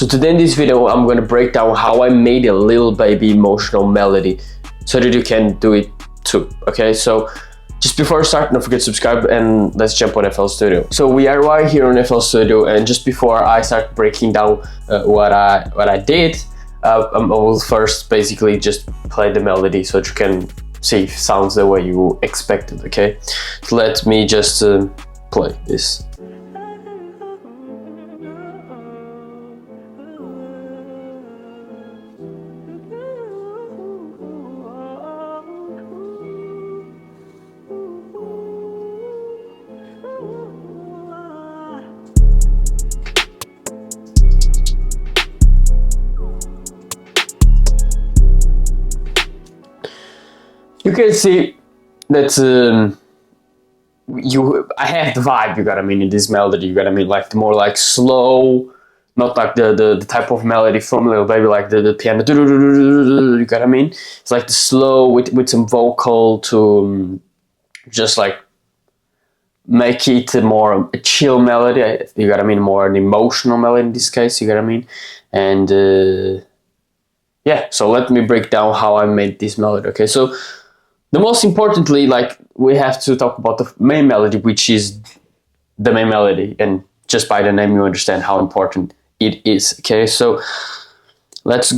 So today in this video, I'm gonna break down how I made a little baby emotional melody so that you can do it too, okay? So just before I start, don't forget to subscribe and let's jump on FL Studio. So we are right here on FL Studio, and just before I start breaking down what I did, I will first basically just play the melody so that you can see if it sounds the way you expected, okay? So let me just play this. You can see that I have the vibe, you got what I mean, in this melody, you got what I mean, like the more like slow, not like the type of melody from Lil Baby, like the piano, you got what I mean? It's like the slow with some vocal to just like make it a chill melody, you got what I mean, more an emotional melody in this case, you got what I mean? And yeah, so let me break down how I made this melody, okay? So the most importantly, like, we have to talk about the main melody, which is the main melody, and just by the name you understand how important it is, okay? So let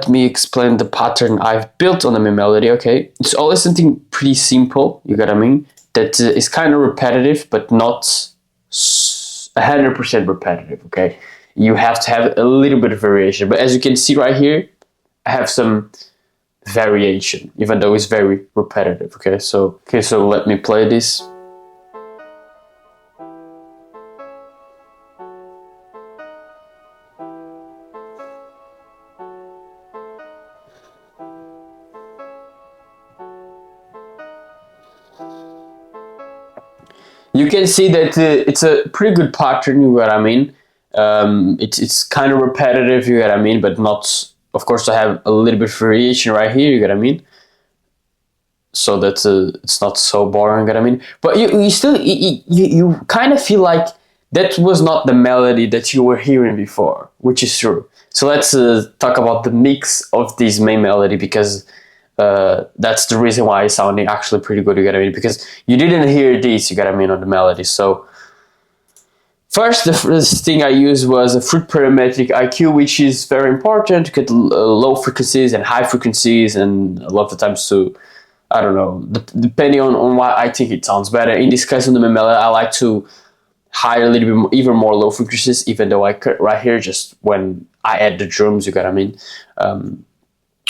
me explain the pattern I've built on the main melody, okay? It's always something pretty simple, you got what I mean, that is kind of repetitive, but not 100% repetitive, okay? You have to have a little bit of variation, but as you can see right here, I have some variation, even though it's very repetitive, okay? So let me play this. You can see that it's a pretty good pattern, you know what I mean? It's kind of repetitive, you know what I mean, but not, of course, I have a little bit of variation right here, you know what I mean? So that it's not so boring, you know what I mean? But you still, you kind of feel like that was not the melody that you were hearing before, which is true. So let's talk about the mix of this main melody, because that's the reason why it's sounding actually pretty good, you know what I mean? Because you didn't hear this, you got what I mean, on the melody. So first, the first thing I used was a fruit parametric IQ, which is very important to get low frequencies and high frequencies, and a lot of the times to, I don't know, depending on what I think it sounds better. In this case, on the melody, I like to hire a little bit more, even more low frequencies, even though I cut right here just when I add the drums, you got what I mean?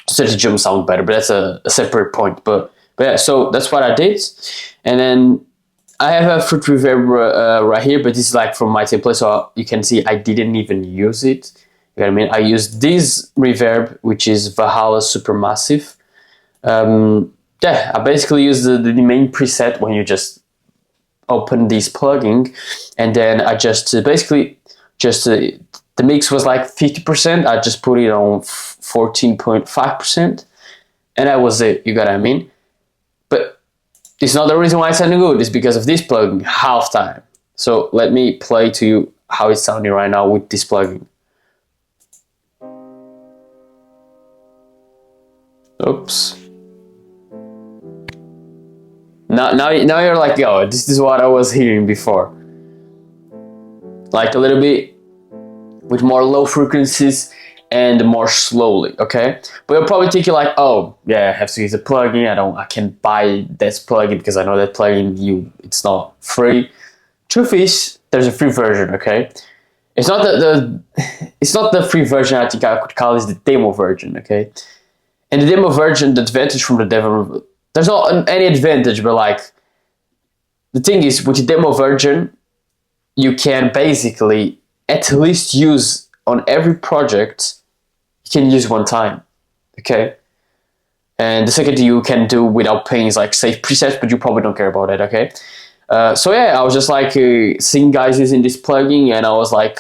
So the drums sound better, but that's a separate point. But yeah, so that's what I did. And then I have a fruit reverb right here, but this is like from my template, so you can see I didn't even use it. You know what I mean? I used this reverb, which is Valhalla Supermassive. Yeah, I basically used the main preset when you just open this plugin, and then I just basically the mix was like 50%. I just put it on 14.5%, and that was it. You got what I mean? But it's not the reason why it's sounding good. It's because of this plugin, Halftime. So let me play to you how it's sounding right now with this plugin. Oops. Now you're like, yo, this is what I was hearing before. Like a little bit with more low frequencies and more slowly, okay? But you're probably thinking like, oh, yeah, I have to use a plugin. I can't buy this plugin because I know that plugin it's not free. Truth is, there's a free version, okay? It's not it's not the free version. I think I could call it the demo version, okay? And the demo version, the advantage from the demo, there's not any advantage, but like the thing is, with the demo version, you can basically at least use on every project. You can use one time, okay? And the second thing you can do without paying is like save presets, but you probably don't care about it, okay? So yeah, I was just like seeing guys using this plugin, and I was like,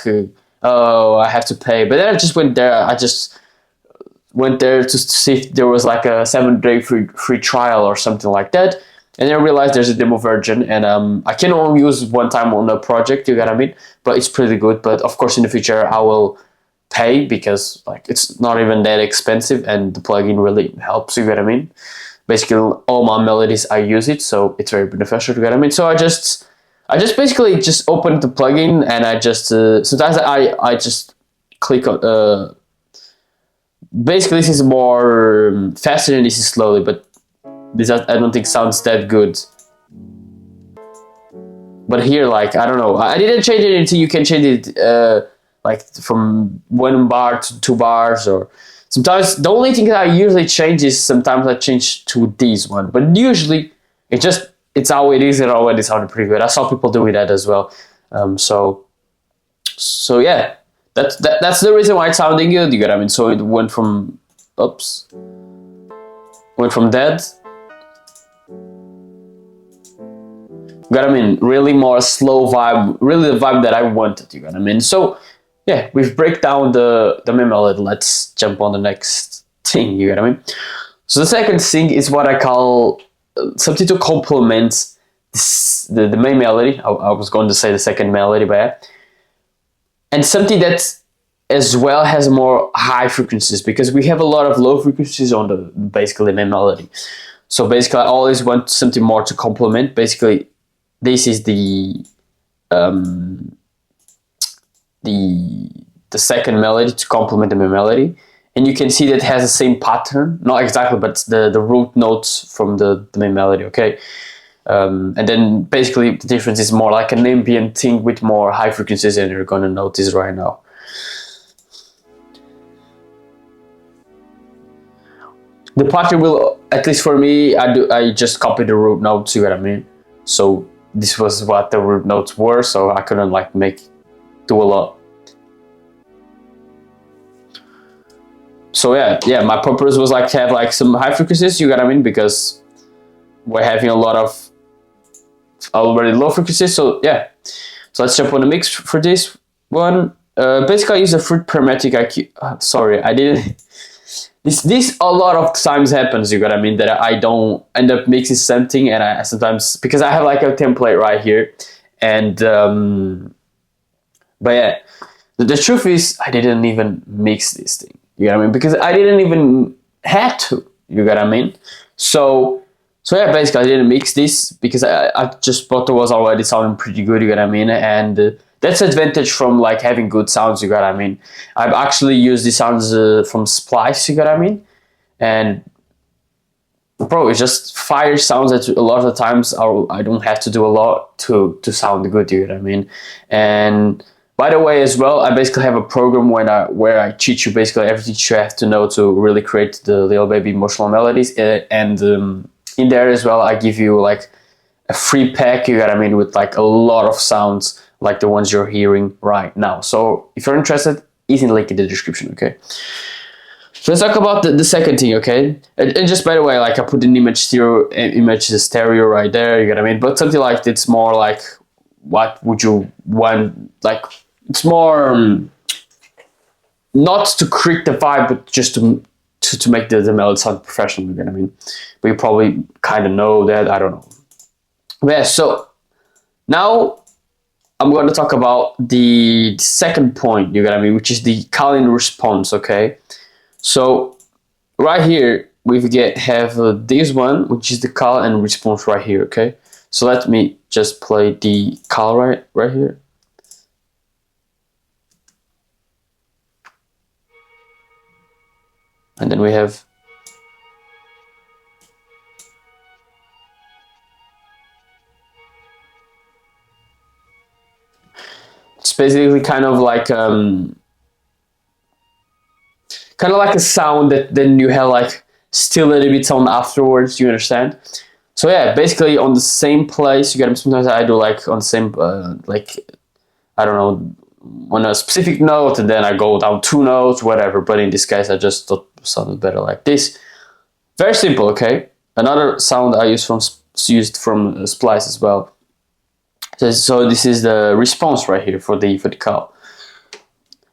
oh, I have to pay. But then I just went there. I just went there to see if there was like a 7-day free trial or something like that. And then I realized there's a demo version, and I can only use one time on a project, you get what I mean? But it's pretty good. But of course, in the future, I will pay, because like it's not even that expensive, and the plugin really helps. You get what I mean? Basically, all my melodies I use it, so it's very beneficial. You get what I mean? So I just basically just open the plugin, and I just sometimes I just click on. Basically, this is more faster and this is slowly, but this I don't think sounds that good. But here, like, I don't know, I didn't change it until you can change it like from 1 bar to 2 bars, or sometimes the only thing that I usually change is sometimes I change to this one, but usually it's how it is, and already sounded pretty good. I saw people doing that as well. So yeah, that's the reason why it's sounding good. You get what I mean? So it went from dead. You got what I mean? Really more slow vibe, really the vibe that I wanted. You got what I mean? So yeah, we've break down the main melody. Let's jump on the next thing. You get what I mean? So the second thing is what I call something to complement the main melody. I was going to say the second melody, but yeah. And something that as well has more high frequencies, because we have a lot of low frequencies on the basically main melody. So basically I always want something more to complement. Basically this is the second melody to complement the main melody, and you can see that it has the same pattern, not exactly, but the root notes from the main melody. Okay. And then basically the difference is more like an ambient thing with more high frequencies, and you're gonna notice right now. The pattern will, at least for me, I just copy the root notes. You know what I mean? So this was what the root notes were, so I couldn't like do a lot. So yeah, my purpose was like have like some high frequencies. You know what I mean? Because we're having a lot of already low frequencies. So yeah, so let's jump on the mix for this one. Basically I use a fruit parametric IQ. Sorry, I didn't. This a lot of times happens. You got what I mean? That I don't end up mixing something, and I sometimes, because I have like a template right here, and but yeah, the truth is I didn't even mix this thing. You know what I mean? Because I didn't even have to. You got what I mean? So yeah, basically I didn't mix this because I just thought it was already sounding pretty good. You got what I mean? And that's advantage from like having good sounds. You got what I mean? I've actually used the sounds from Splice. You got what I mean? And bro, it's just fire sounds that a lot of the times I don't have to do a lot to sound good. You know what I mean? And by the way, as well, I basically have a program where I teach you basically everything you have to know to really create the Lil Baby emotional melodies. And in there as well, I give you like a free pack. You know what I mean? With like a lot of sounds like the ones you're hearing right now. So if you're interested, easy link in the description. Okay. So let's talk about the second thing, okay? And just by the way, like I put an image stereo right there, you get what I mean? But something like it's more like, what would you want? Like it's more not to create the vibe, but just to make the melody sound professional, you get what I mean? But you probably kind of know that, I don't know. But yeah, so now I'm going to talk about the second point, you get what I mean, which is the call and response, okay? So right here we have this one, which is the call and response right here, okay? So let me just play the call right here. And then we have it's basically kind of like a sound that then you have like still a little bit on afterwards, you understand? So yeah, basically on the same place, you get them. Sometimes I do like on the same, like, I don't know, on a specific note, and then I go down 2 notes, whatever. But in this case, I just thought it sounded better like this. Very simple, okay? Another sound I used from Splice as well. So this is the response right here for the call.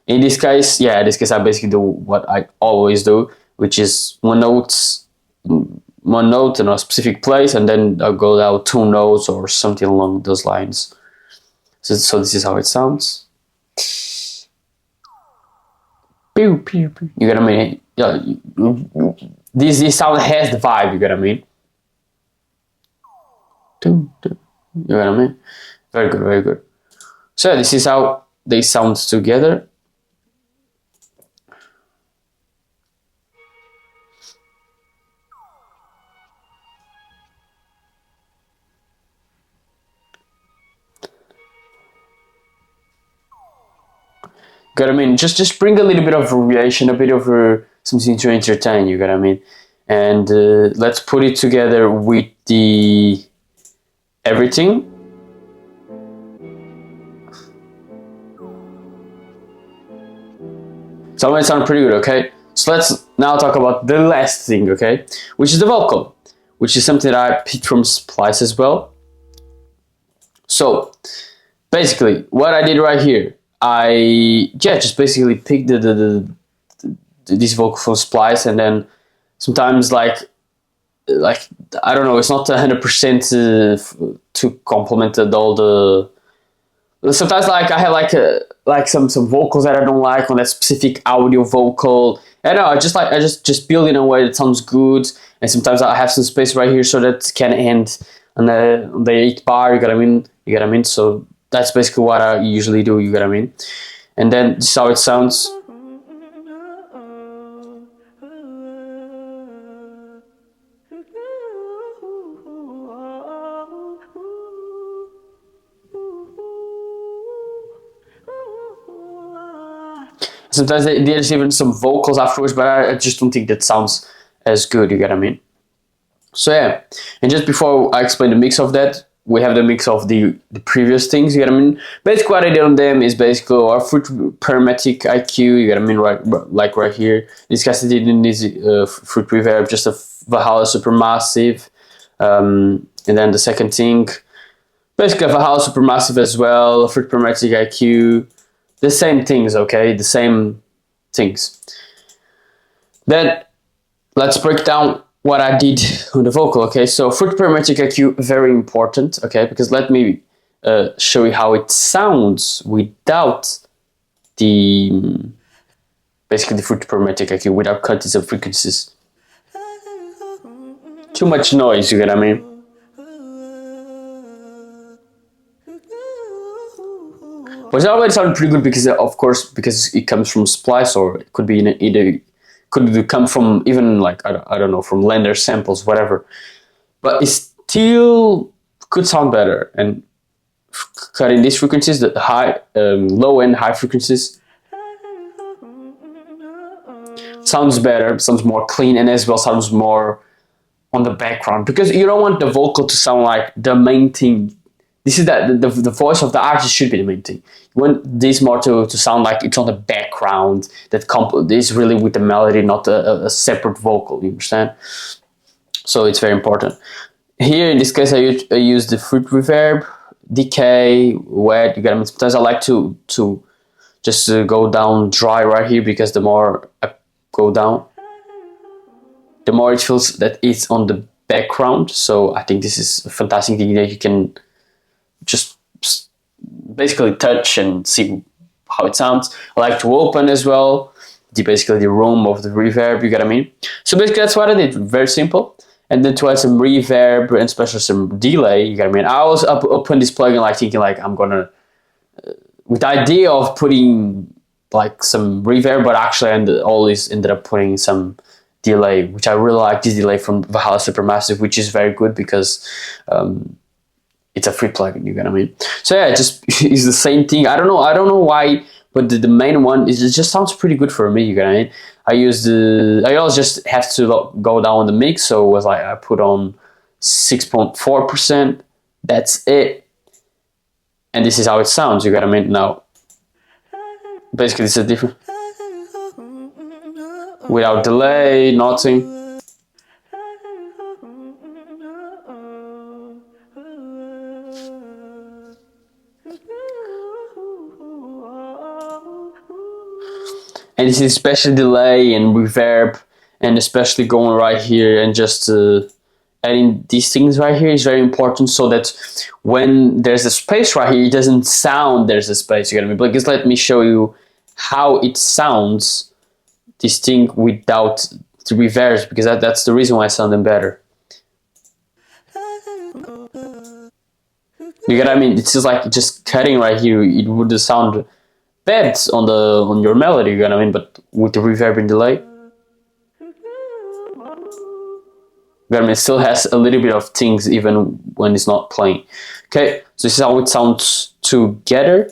In this case, I basically do what I always do, which is one note in a specific place, and then I'll go down 2 notes or something along those lines. So this is how it sounds. Pew, pew, pew. You get what I mean? Yeah, this sound has the vibe. You get what I mean? You know what I mean? Very good, very good. So this is how they sound together. Got what I mean? Just bring a little bit of variation, a bit of something to entertain. You got what I mean? And let's put it together with the everything. So it sound pretty good, okay? So let's now talk about the last thing, okay? Which is the vocal, which is something that I picked from Splice as well. So basically, what I did right here, I just basically picked this vocal from Splice, and then sometimes like I don't know, it's not 100% to complement all the. Sometimes like I have like some vocals that I don't like on that specific audio vocal. I don't know, I just build in a way that sounds good, and sometimes I have some space right here so that it can end on the 8th bar. You got what I mean? You got what I mean? So that's basically what I usually do. You got what I mean? And then this is how it sounds. Sometimes there's even some vocals afterwards, but I just don't think that sounds as good. You get what I mean? So yeah, and just before I explain the mix of that, we have the mix of the previous things. You get what I mean? Basically, what I did on them is basically our fruit parametric IQ. You get what I mean? Like right here, this guy did in this fruit reverb, just a Valhalla Supermassive, and then the second thing, basically a Valhalla Supermassive as well, fruit parametric IQ. The same things, okay? The same things. Then let's break down what I did on the vocal, okay? So fruit parametric IQ, very important, okay? Because let me show you how it sounds without basically the fruit parametric IQ, without cuts of frequencies. Too much noise, you get what I mean? But it already sounded pretty good because, of course, because it comes from Splice, or it could be could come from even like I don't know, from Lender samples, whatever. But it still could sound better, and cutting these frequencies, the high, low and high frequencies, sounds better, sounds more clean, and as well sounds more on the background, because you don't want the vocal to sound like the main thing. This is that the voice of the artist should be the main thing. You want this more to sound like it's on the background, that is really with the melody, not a separate vocal, you understand? So it's very important. Here in this case I use the fruit reverb, decay, wet, you get me? Sometimes I like to just go down dry right here, because the more I go down, the more it feels that it's on the background. So I think this is a fantastic thing that you can just basically touch and see how it sounds. I like to open as well, basically the room of the reverb, you get what I mean? So basically that's what I did, very simple. And then to add some reverb and especially some delay, you get what I mean? I was open this plugin like thinking like I'm gonna, with the idea of putting like some reverb, but actually I always ended up putting some delay, which I really like this delay from Valhalla Supermassive, which is very good because it's a free plugin, you get what I mean? So yeah, it just is the same thing. I don't know why, but the main one is, it just sounds pretty good for me, you get what I mean? I always just have to go down the mix, so it was like I put on 6.4%, that's it. And this is how it sounds, you get what I mean? Now, basically it's a different, without delay, nothing. And this is especially delay and reverb, and especially going right here and just adding these things right here is very important, so that when there's a space right here, it doesn't sound there's a space, you get me? But just let me show you how it sounds this thing without the reverbs, because that's the reason why I sound them better. You get what I mean? It's just like just cutting right here. It would sound bad on your melody. You get what I mean? But with the reverb and delay, you get what I mean? It still has a little bit of things even when it's not playing. Okay, so this is how it sounds together.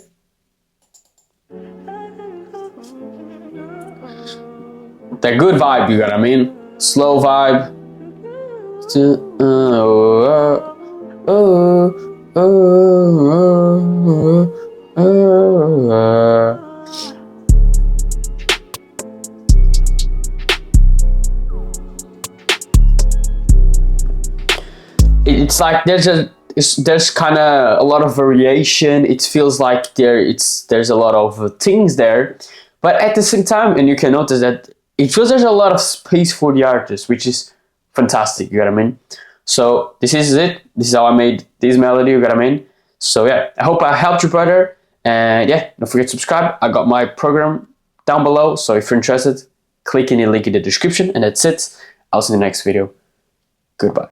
The good vibe, you get what I mean? Slow vibe. It's like there's kind of a lot of variation. It feels like there's a lot of things there, but at the same time, and you can notice that it feels there's a lot of space for the artist, which is fantastic. You get what I mean? So this is it. This is how I made this melody. You get what I mean? So yeah, I hope I helped you, brother. And yeah, don't forget to subscribe. I got my program down below, so if you're interested, click any link in the description. And that's it. I'll see you in the next video. Goodbye.